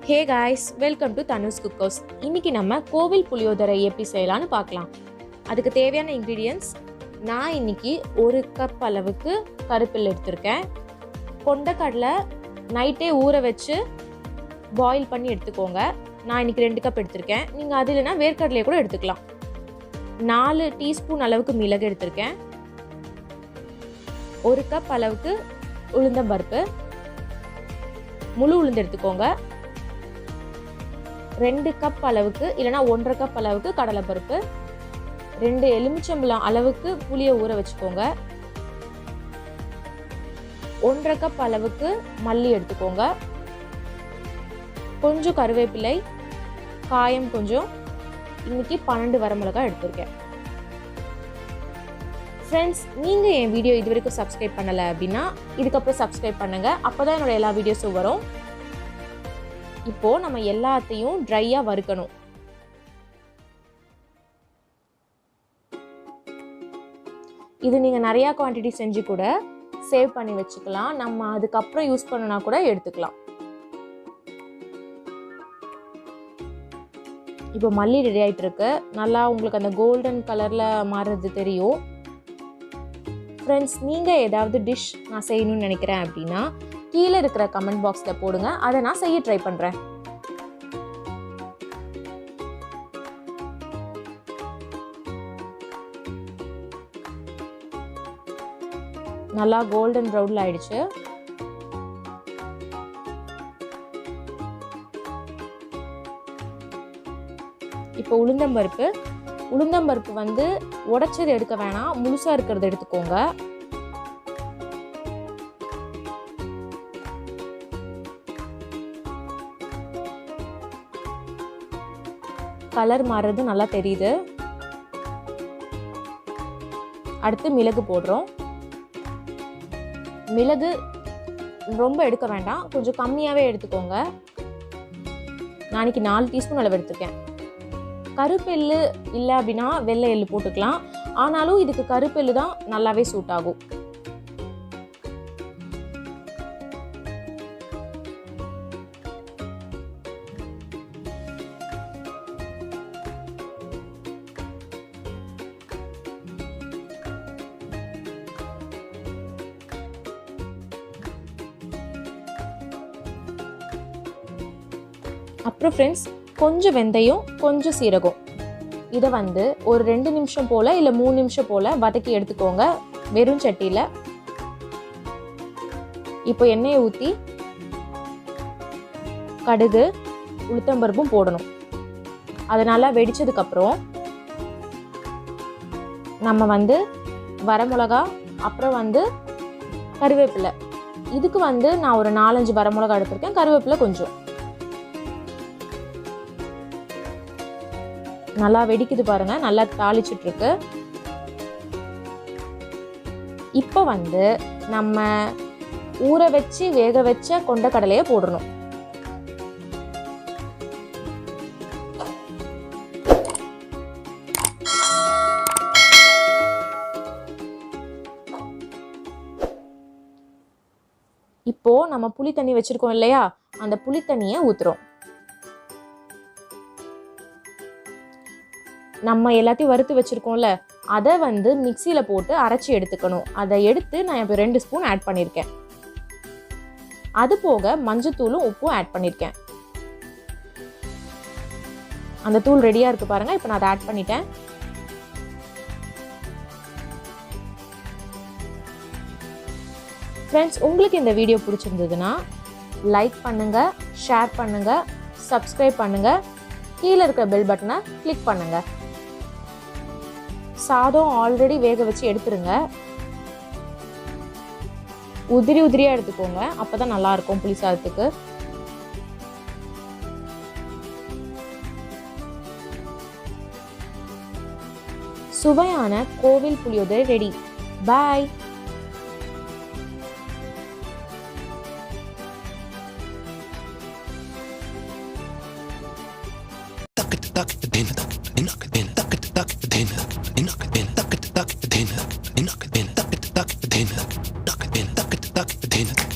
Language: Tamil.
Hey guys, welcome to Dhanush cookers. இன்னைக்கு நம்ம கோவில் புளியோதரை எப்படி செய்யலான்னு பார்க்கலாம். அதுக்கு தேவையான இன்க்ரீடியன்ட்ஸ், நான் இன்னைக்கு 1 கப் அளவுக்கு கருப்பில் எடுத்திருக்கேன். கொண்டக்கடலை நைட்டே ஊற வச்சு பாயில் பண்ணி எடுத்துக்கோங்க. நான் இன்னைக்கு 2 கப் எடுத்திருக்கேன். நீங்கள் அது இல்லைன்னா வேர்க்கடலையை கூட எடுத்துக்கலாம். 4 டீஸ்பூன் அளவுக்கு மிளகு எடுத்திருக்கேன். 1 கப் அளவுக்கு உளுந்தம்பருப்பு, முழு உளுந்து எடுத்துக்கோங்க. 2 கப் அளவுக்கு இல்லைனா 1.5 கப் அளவுக்கு கடலைப்பருப்பு, 2 எலுமிச்சம்பழம் அளவுக்கு புளியை ஊற வச்சுக்கோங்க. 1.5 கப் அளவுக்கு மல்லி எடுத்துக்கோங்க. கொஞ்சம் கருவேப்பிலை, காயம் கொஞ்சம். இன்னைக்கு 12 வரமிளகாய் எடுத்திருக்கேன். ஃப்ரெண்ட்ஸ், நீங்கள் என் வீடியோ இது வரைக்கும் சப்ஸ்கிரைப் பண்ணலை அப்படின்னா இதுக்கப்புறம் சப்ஸ்கிரைப் பண்ணுங்கள். அப்போ தான் என்னோட எல்லா வீடியோஸும் வரும். இப்போது நம்ம எல்லாத்தையும் ட்ரையாக வறுக்கணும். இது நீங்கள் நிறையா குவான்டிட்டி செஞ்சு கூட சேவ் பண்ணி வச்சுக்கலாம். நம்ம அதுக்கப்புறம் யூஸ் பண்ணனா கூட எடுத்துக்கலாம். இப்போ மல்லி ரெடி ஆகிட்டு இருக்கு. நல்லா உங்களுக்கு அந்த கோல்டன் கலரில் மாறுறது தெரியும். ஃப்ரெண்ட்ஸ், நீங்கள் ஏதாவது டிஷ் நான் செய்யணும்னு நினைக்கிறேன் அப்படின்னா கீழே இருக்கிற கமெண்ட் பாக்ஸில் போடுங்க. அதை நான் செய்ய ட்ரை பண்ணுறேன். நல்லா கோல்டன் ப்ரௌனில் ஆயிடுச்சு. இப்போ உளுந்தம்பருப்பு வந்து உடைச்சது எடுக்க வேணாம், முழுசா இருக்கிறது எடுத்துக்கோங்க. கலர் மாறுறது நல்லா தெரியுது. அடுத்து மிளகு போடுறோம். மிளகு ரொம்ப எடுக்க வேண்டாம், கொஞ்சம் கம்மியாகவே எடுத்துக்கோங்க. நான் இன்னைக்கு 4 டீஸ்பூன் அளவு எடுத்துருக்கேன். கருப்பெல்லு இல்லை அப்படின்னா வெள்ளை எள்ளு போட்டுக்கலாம். ஆனாலும் இதுக்கு கருப்பெல்லு தான் நல்லாவே சூட் ஆகும். அப்புறம் ஃப்ரெண்ட்ஸ், கொஞ்சம் வெந்தயம், கொஞ்சம் சீரகம், இதை வந்து ஒரு 2 நிமிஷம் போல் இல்லை 3 நிமிஷம் போல் வதக்கி எடுத்துக்கோங்க வெறும் சட்டியில். இப்போ எண்ணெயை ஊற்றி கடுகு உளுத்தம்பருப்பும் போடணும். அது நல்லா வெடிச்சதுக்கப்புறம் நம்ம வந்து வரமிளகா, அப்புறம் வந்து கருவேப்பிலை. இதுக்கு வந்து நான் ஒரு 4-5 வரமிளகா எடுத்திருக்கேன். கருவேப்பிலை கொஞ்சம். நல்லா வெடிக்குது பாருங்க, நல்லா தாளிச்சிட்டு இருக்கு. இப்போ வந்து நம்ம ஊற வச்சு வேக வச்ச கொண்டக்கடலையை போடணும். இப்போ நம்ம புளி தண்ணி வச்சிருக்கோம் இல்லையா, அந்த புளி தண்ணியை ஊத்துறோம். நம்ம எல்லாத்தையும் வறுத்து வச்சுருக்கோம்ல, அதை வந்து மிக்சியில் போட்டு அரைச்சி எடுத்துக்கணும். அதை எடுத்து நான் இப்போ 2 ஸ்பூன் ஆட் பண்ணியிருக்கேன். அது போக மஞ்சத்தூளும் உப்பும் ஆட் பண்ணியிருக்கேன். அந்த தூள் ரெடியாக இருக்குது பாருங்கள். இப்போ நான் அதை ஆட் பண்ணிட்டேன். ஃப்ரெண்ட்ஸ், உங்களுக்கு இந்த வீடியோ பிடிச்சிருந்ததுன்னா லைக் பண்ணுங்கள், ஷேர் பண்ணுங்கள், சப்ஸ்கிரைப் பண்ணுங்கள், கீழே இருக்கிற பெல் பட்டனை கிளிக் பண்ணுங்கள். சாதம் ஆல்ரெடி வேக வச்சு எடுத்துருங்க. உதிரியாக எடுத்துக்கோங்க, அப்போதான் நல்லா இருக்கும் புளி சாதத்துக்கு. சுவையான கோவில் புளியோதரை ரெடி. பாய். Dinner.